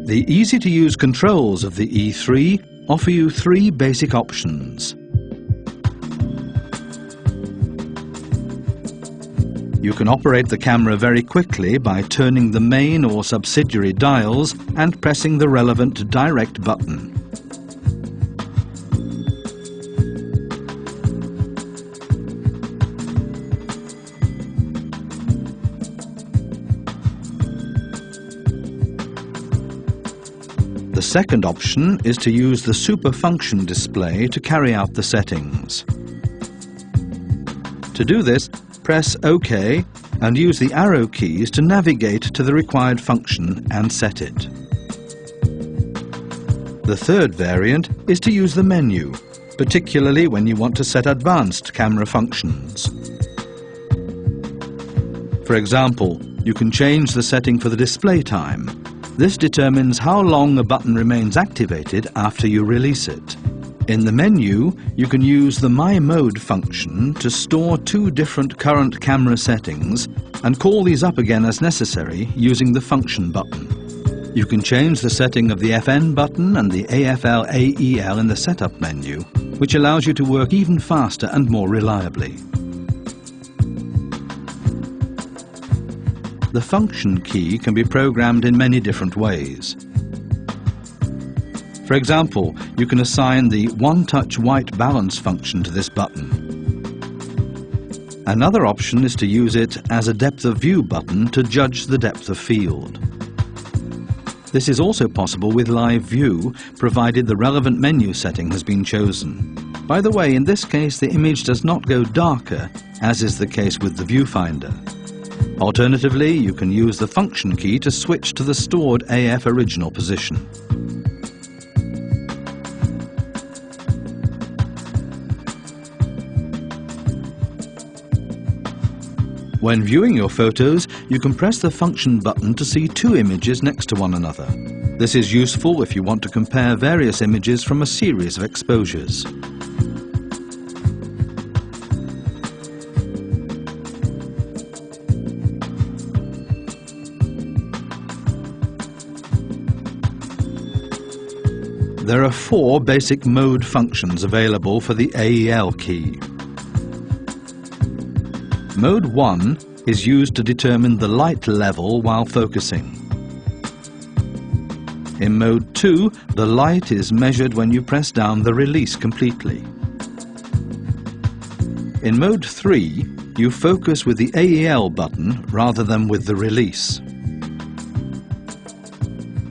The easy-to-use controls of the E3 offer you three basic options. You can operate the camera very quickly by turning the main or subsidiary dials and pressing the relevant direct button. The second option is to use the super function display to carry out the settings. To do this, press OK and use the arrow keys to navigate to the required function and set it. The third variant is to use the menu, particularly when you want to set advanced camera functions. For example, you can change the setting for the display time. This determines how long a button remains activated after you release it. In the menu, you can use the My Mode function to store two different current camera settings and call these up again as necessary using the function button. You can change the setting of the FN button and the AFL/AEL in the setup menu, which allows you to work even faster and more reliably. The function key can be programmed in many different ways. For example, you can assign the one-touch white balance function to this button. Another option is to use it as a depth of view button to judge the depth of field. This is also possible with live view, provided the relevant menu setting has been chosen. By the way, in this case the image does not go darker, as is the case with the viewfinder. Alternatively, you can use the function key to switch to the stored AF original position. When viewing your photos, you can press the function button to see two images next to one another. This is useful if you want to compare various images from a series of exposures. There are four basic mode functions available for the AEL key. Mode 1 is used to determine the light level while focusing. In Mode 2, the light is measured when you press down the release completely. In Mode 3, you focus with the AEL button rather than with the release.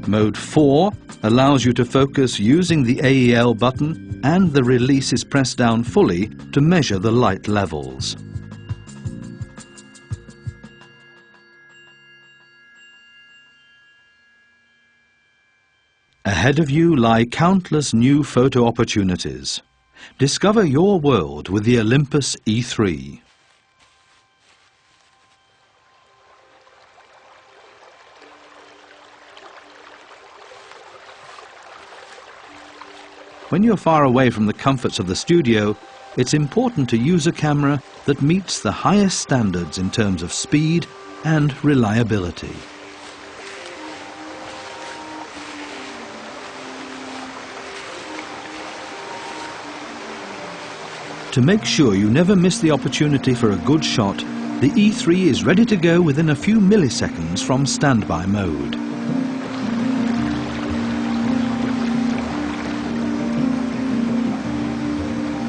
Mode 4 allows you to focus using the AEL button, and the release is pressed down fully to measure the light levels. Ahead of you lie countless new photo opportunities. Discover your world with the Olympus E3. When you're far away from the comforts of the studio, it's important to use a camera that meets the highest standards in terms of speed and reliability. To make sure you never miss the opportunity for a good shot, the E3 is ready to go within a few milliseconds from standby mode.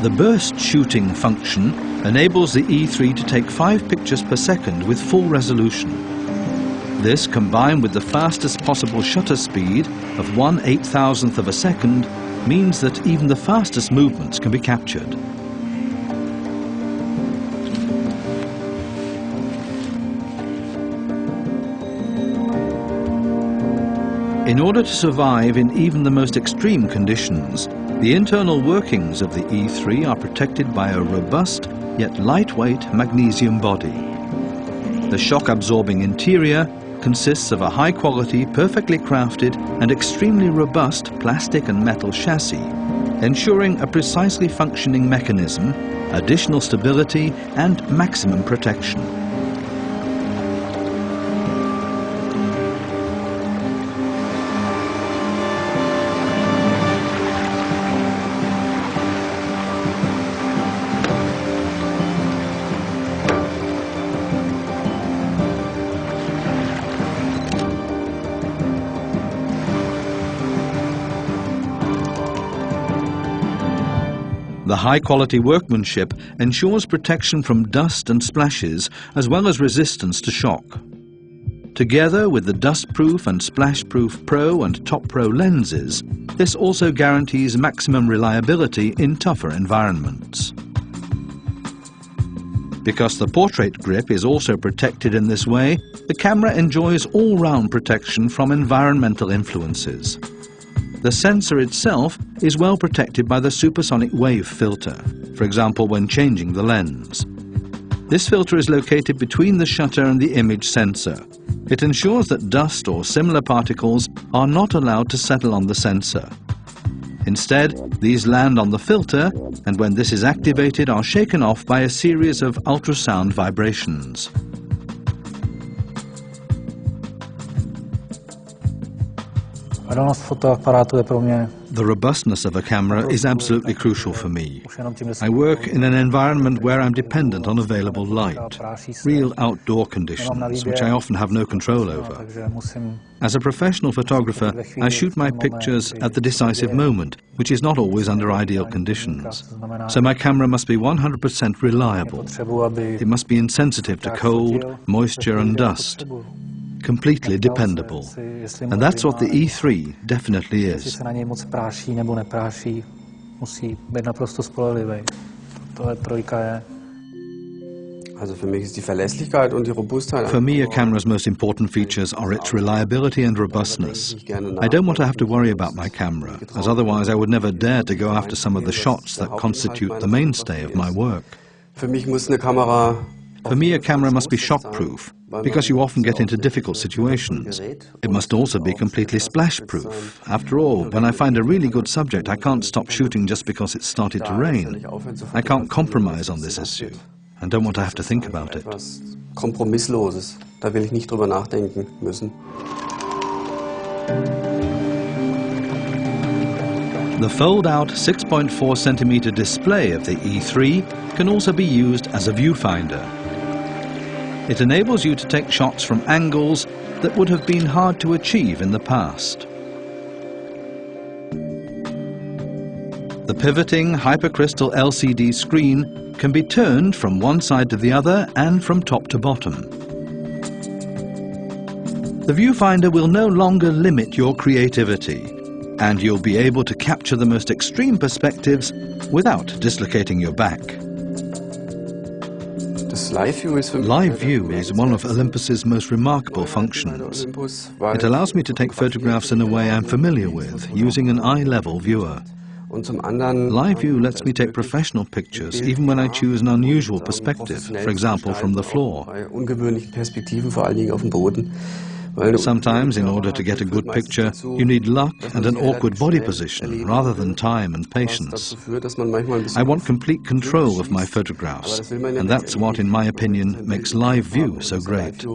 The burst shooting function enables the E3 to take 5 pictures per second with full resolution. This, combined with the fastest possible shutter speed of 1/8000th of a second, means that even the fastest movements can be captured. In order to survive in even the most extreme conditions, the internal workings of the E3 are protected by a robust yet lightweight magnesium body. The shock-absorbing interior consists of a high-quality, perfectly crafted and extremely robust plastic and metal chassis, ensuring a precisely functioning mechanism, additional stability and maximum protection. The high-quality workmanship ensures protection from dust and splashes, as well as resistance to shock. Together with the dust-proof and splash-proof Pro and Top Pro lenses, this also guarantees maximum reliability in tougher environments. Because the portrait grip is also protected in this way, the camera enjoys all-round protection from environmental influences. The sensor itself is well protected by the supersonic wave filter, for example when changing the lens. This filter is located between the shutter and the image sensor. It ensures that dust or similar particles are not allowed to settle on the sensor. Instead, these land on the filter, and when this is activated, are shaken off by a series of ultrasound vibrations. The robustness of a camera is absolutely crucial for me. I work in an environment where I'm dependent on available light, real outdoor conditions, which I often have no control over. As a professional photographer, I shoot my pictures at the decisive moment, which is not always under ideal conditions. So my camera must be 100% reliable. It must be insensitive to cold, moisture and dust. Completely dependable. And that's what the E3 definitely is. For me, a camera's most important features are its reliability and robustness. I don't want to have to worry about my camera, as otherwise I would never dare to go after some of the shots that constitute the mainstay of my work. For me, a camera must be shock-proof, because you often get into difficult situations. It must also be completely splash-proof. After all, when I find a really good subject, I can't stop shooting just because it started to rain. I can't compromise on this issue, and don't want to have to think about it. Kompromissloses. Da will ich nicht drüber nachdenken müssen. The fold-out 6.4 cm display of the E3 can also be used as a viewfinder. It enables you to take shots from angles that would have been hard to achieve in the past. The pivoting hypercrystal LCD screen can be turned from one side to the other and from top to bottom. The viewfinder will no longer limit your creativity, and you'll be able to capture the most extreme perspectives without dislocating your back. Live view is one of Olympus's most remarkable functions. It allows me to take photographs in a way I'm familiar with, using an eye-level viewer. Live view lets me take professional pictures even when I choose an unusual perspective, for example from the floor. Sometimes, in order to get a good picture, you need luck and an awkward body position rather than time and patience. I want complete control of my photographs, and that's what, in my opinion, makes live view so great.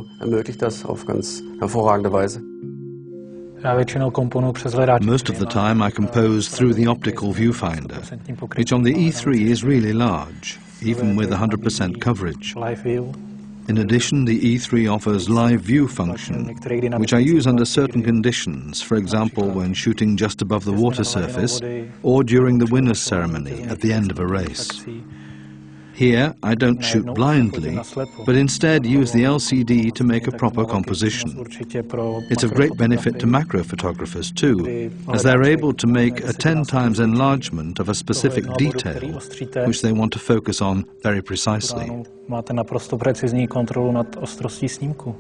Most of the time I compose through the optical viewfinder, which on the E3 is really large, even with 100% coverage. In addition, the E3 offers live view function, which I use under certain conditions, for example when shooting just above the water surface or during the winner's ceremony at the end of a race. Here, I don't shoot blindly, but instead use the LCD to make a proper composition. It's of great benefit to macro photographers too, as they're able to make a 10 times enlargement of a specific detail, which they want to focus on very precisely. Máte naprosto precizní kontrolu nad ostrostí snímku.